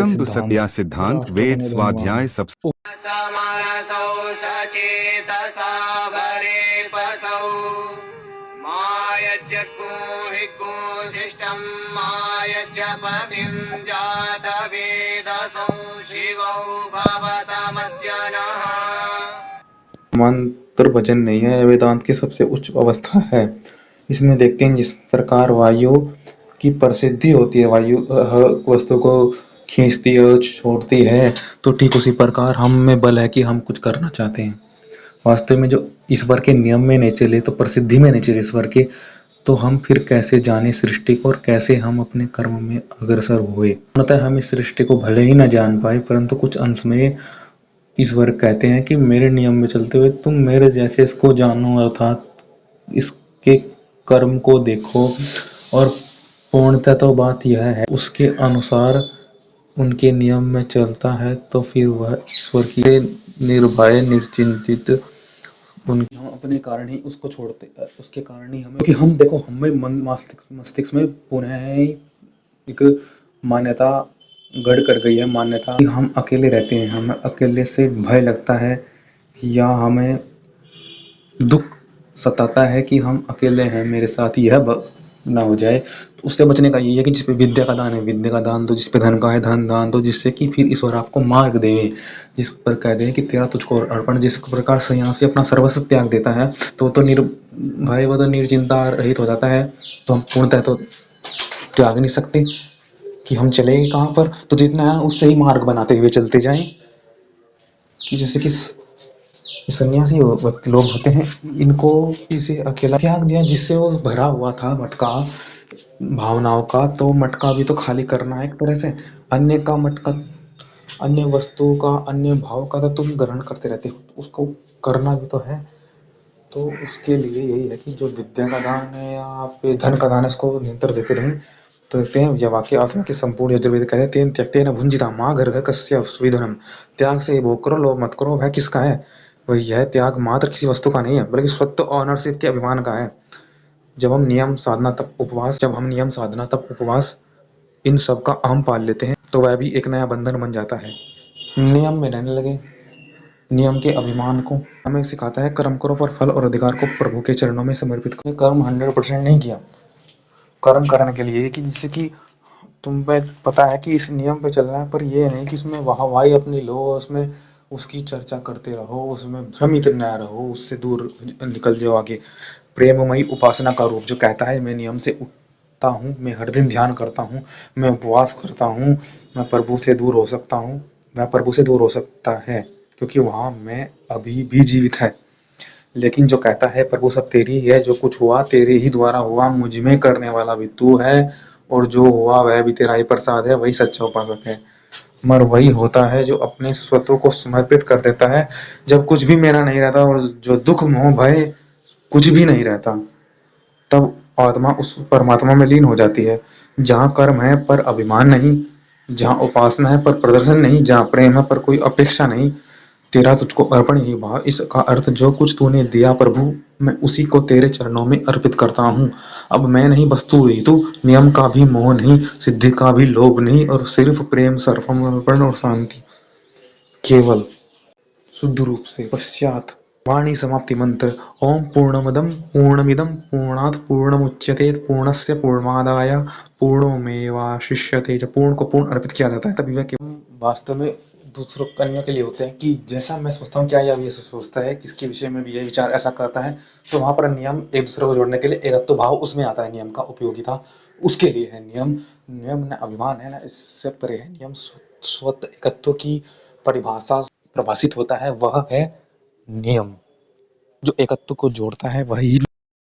नियम तो सिद्धांत सत्या सिद्धांत वेद राष्ट्रगुण धनवान। स्वाध्याय सब समरसौ सचेतसा भरे पसौ मायच्च गुहि गुसिष्ठं मायच्च पतिं जातवेदसौ शिवौ भवतमद्यनः। मंत्र भजन नहीं है, यह वेदांत की सबसे उच्च अवस्था है। इसमें देखते हैं जिस प्रकार वायु की प्रसिद्धि होती है, वायु वस्तु को खींचती है और छोड़ती है, तो ठीक उसी प्रकार हम में बल है कि हम कुछ करना चाहते हैं। वास्तव में जो ईश्वर के नियम में नहीं चले, तो प्रसिद्धि में नहीं चले ईश्वर के, तो हम फिर कैसे जाने सृष्टि को और कैसे हम अपने कर्म में अग्रसर हुए। अतः हम इस सृष्टि को भले ही न जान पाए, परंतु कुछ अंश में ईश्वर कहते हैं कि मेरे नियम में चलते हुए तुम मेरे जैसे इसको जानो, अर्थात इसके कर्म को देखो, और पूर्णतः तो बात यह है उसके अनुसार उनके नियम में चलता है, तो फिर वह ईश्वर की निर्भय निर्चिंतित उनके हम अपने कारण ही उसको छोड़ते, उसके कारण ही हमें, क्योंकि हम देखो हमें मस्तिष्क में पुनः एक मान्यता गढ़ कर गई है, मान्यता कि हम अकेले रहते हैं, हमें अकेले से भय लगता है, या हमें दुख सताता है कि हम अकेले हैं, मेरे साथ यह ना हो जाए। तो उससे बचने का यही है कि जिस पे विद्या का दान है विद्या का दान दो, जिस पे धन का है धन दान दो, जिससे कि फिर ईश्वर आपको मार्ग दे, जिस पर कह दे कि तेरा तुझको अर्पण। जिस प्रकार सन्यासी अपना सर्वस्व त्याग देता है, तो निर्भय व निर्चिंता रहित हो जाता है। तो हम पूर्णतः तो त्याग नहीं सकते कि हम चले कहाँ पर, तो जितना है उससे ही मार्ग बनाते हुए चलते जाएं। कि जैसे कि सन्यासी लोग होते हैं, इनको इसे अकेला त्याग दिया, जिससे वो भरा हुआ था मटका भावनाओं का, तो मटका भी तो खाली करना है एक तरह से। अन्य का मटका, अन्य वस्तु का, अन्य भाव का तो तुम ग्रहण करते रहते हो, उसको करना भी तो है। तो उसके लिए यही है कि जो विद्या का दान है या आप धन का दान है, इसको निरंतर देते रहें। तो देखते हैं यह वाक्य आत्मा की संपूर्ण यजुर्वेद कहते हैं, तेन त्यक्तेन भुंजिता माँ गर्ध कस्य सुविधनम। त्याग से भोग करो, लोभ मत करो। वह किसका है? वह यह त्याग मात्र किसी वस्तु का नहीं है, बल्कि स्वत्व ऑनरशिप के अभिमान का है। जब हम नियम साधना तब उपवास इन सब का अहम पाल लेते हैं, तो वह भी एक नया बंधन बन जाता है। नियम में रहने लगे, नियम के अभिमान को हमें सिखाता है कर्म करो, पर फल और अधिकार को प्रभु के चरणों में समर्पित करो। कर्म 100% नहीं किया, कर्म करने के लिए कि जिससे कि तुम्हें पता है कि इस नियम पे चलना है, पर ये नहीं कि इसमें वाहवाही अपनी लो, उसमें उसकी चर्चा करते रहो, उसमें भ्रमित न रहो, उससे दूर निकल जाओ आगे। प्रेममयी उपासना का रूप जो कहता है मैं नियम से उठता हूँ, मैं हर दिन ध्यान करता हूँ, मैं उपवास करता हूँ, मैं प्रभु से दूर हो सकता हूँ, मैं प्रभु से दूर हो सकता है, क्योंकि वहाँ मैं अभी भी जीवित है। लेकिन जो कहता है प्रभु सब तेरी है, जो कुछ हुआ तेरे ही द्वारा हुआ, मुझ में करने वाला भी तू है, और जो हुआ वह भी तेरा ही प्रसाद है, वही सच्चा उपासक है। मर वही होता है जो अपने स्वतः को समर्पित कर देता है, जब कुछ भी मेरा नहीं रहता, और जो दुख मोह भय कुछ भी नहीं रहता, तब आत्मा उस परमात्मा में लीन हो जाती है। जहाँ कर्म है पर अभिमान नहीं, जहाँ उपासना है पर प्रदर्शन नहीं, जहाँ प्रेम है पर कोई अपेक्षा नहीं, तेरा तुझको अर्पण ही भाव। इसका अर्थ जो कुछ तूने दिया प्रभु, मैं उसी को तेरे चरणों में अर्पित करता हूँ। अब मैं नहीं, वस्तु ही तू। नियम का भी मोह नहीं, सिद्धि का भी लोभ नहीं, और सिर्फ प्रेम, समर्पण और शांति। केवल शुद्ध रूप से पश्चात वाणी समाप्ति मंत्र ओम पूर्णमदम पूर्णमिदम पूर्णात पूर्णमुच्यते पूर्णस्य पूर्णमादाय पूर्णमेवावशिष्यते। जब पूर्ण को पूर्ण अर्पित किया जाता है, तभी वह केवल वास्तव में दूसरों अन्यों के लिए होते हैं। कि जैसा मैं सोचता हूँ क्या यह भी ऐसा सोचता है, किसके विषय में भी यह विचार ऐसा करता है, तो वहां पर नियम एक दूसरे को जोड़ने के लिए एकत्व भाव उसमें आता है। नियम का उपयोगिता उसके लिए है। नियम नियम न अभिमान है, न इससे परे है। नियम स्वतः एकत्व की परिभाषा प्रभाषित होता है, वह है नियम। जो एकत्व को जोड़ता है वही